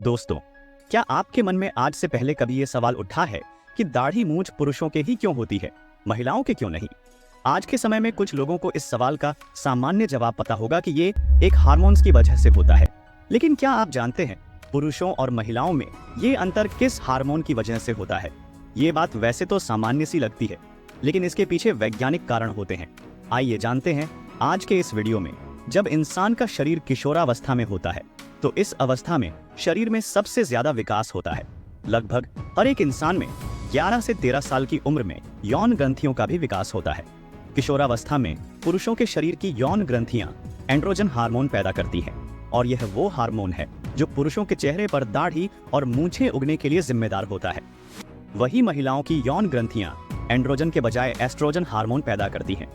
दोस्तों, क्या आपके मन में आज से पहले कभी ये सवाल उठा है कि दाढ़ी मूंछ पुरुषों के ही क्यों होती है, महिलाओं के क्यों नहीं? आज के समय में कुछ लोगों को इस सवाल का सामान्य जवाब पता होगा कि ये एक हार्मोन्स की वजह से होता है। लेकिन क्या आप जानते हैं पुरुषों और महिलाओं में ये अंतर किस हार्मोन की वजह से होता है? ये बात वैसे तो सामान्य सी लगती है, लेकिन इसके पीछे वैज्ञानिक कारण होते हैं। आइए जानते हैं आज के इस वीडियो में। जब इंसान का शरीर किशोरावस्था में होता है तो इस अवस्था में शरीर में सबसे ज्यादा विकास होता है। लगभग हर एक इंसान में 11 से 13 साल की उम्र में यौन ग्रंथियों का भी विकास होता है। किशोरावस्था में पुरुषों के शरीर की यौन ग्रंथियां एंड्रोजन हार्मोन पैदा करती हैं और यह वो हार्मोन है जो पुरुषों के चेहरे पर दाढ़ी और मूंछें उगने के लिए जिम्मेदार होता है। वही महिलाओं की यौन ग्रंथियां एंड्रोजन के बजाय एस्ट्रोजन हार्मोन पैदा करती हैं।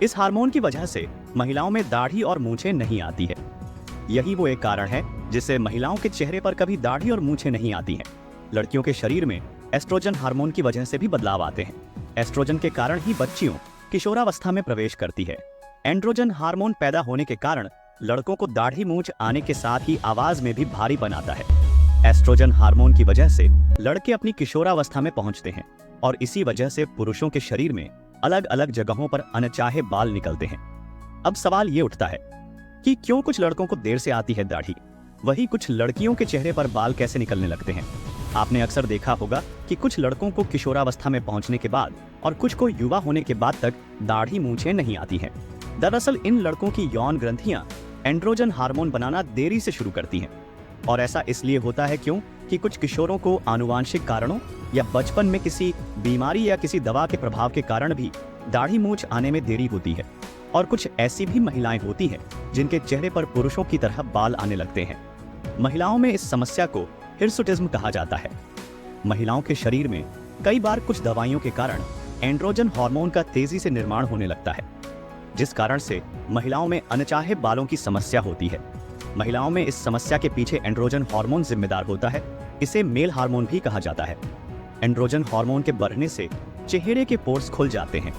इस हार्मोन की वजह से महिलाओं में दाढ़ी और मूंछें नहीं आती है। यही वो एक कारण है जिससे महिलाओं के चेहरे पर कभी दाढ़ी और मूंछें नहीं आती हैं। लड़कियों के शरीर में एस्ट्रोजन हार्मोन की वजह से भी बदलाव आते हैं। एस्ट्रोजन के कारण ही बच्चियों किशोरावस्था में प्रवेश करती है। एंड्रोजन हार्मोन पैदा होने के कारण लड़कों को दाढ़ी मूंछ आने के साथ ही आवाज में भी भारीपन आता है। एस्ट्रोजन हार्मोन की वजह से लड़के अपनी किशोरावस्था में पहुंचते हैं और इसी वजह से पुरुषों के शरीर में अलग अलग जगहों पर अनचाहे बाल निकलते हैं। अब सवाल ये उठता है कि क्यों कुछ लड़कों को देर से आती है दाढ़ी, वही कुछ लड़कियों के चेहरे पर बाल कैसे निकलने लगते हैं? आपने अक्सर देखा होगा कि कुछ लड़कों को किशोरावस्था में पहुंचने के बाद और कुछ को युवा होने के बाद तक दाढ़ी मूंछें नहीं आती हैं। दरअसल इन लड़कों की यौन ग्रंथियां एंड्रोजन हार्मोन बनाना देरी से शुरू करती हैं और ऐसा इसलिए होता है क्योंकि कुछ किशोरों को आनुवांशिक कारणों या बचपन में किसी बीमारी या किसी दवा के प्रभाव के कारण भी दाढ़ी मूंछ आने में देरी होती है। और कुछ ऐसी भी महिलाएं होती हैं जिनके चेहरे पर पुरुषों की तरह बाल आने लगते हैं। महिलाओं में इस समस्या को हिर्सुटिज्म कहा जाता है। महिलाओं के शरीर में कई बार कुछ दवाइयों के कारण एंड्रोजन हार्मोन का तेजी से निर्माण होने लगता है, जिस कारण से महिलाओं में अनचाहे बालों की समस्या होती है। महिलाओं में इस समस्या के पीछे एंड्रोजन हार्मोन जिम्मेदार होता है। इसे मेल हार्मोन भी कहा जाता है। एंड्रोजन हार्मोन के बढ़ने से चेहरे के पोर्स खुल जाते हैं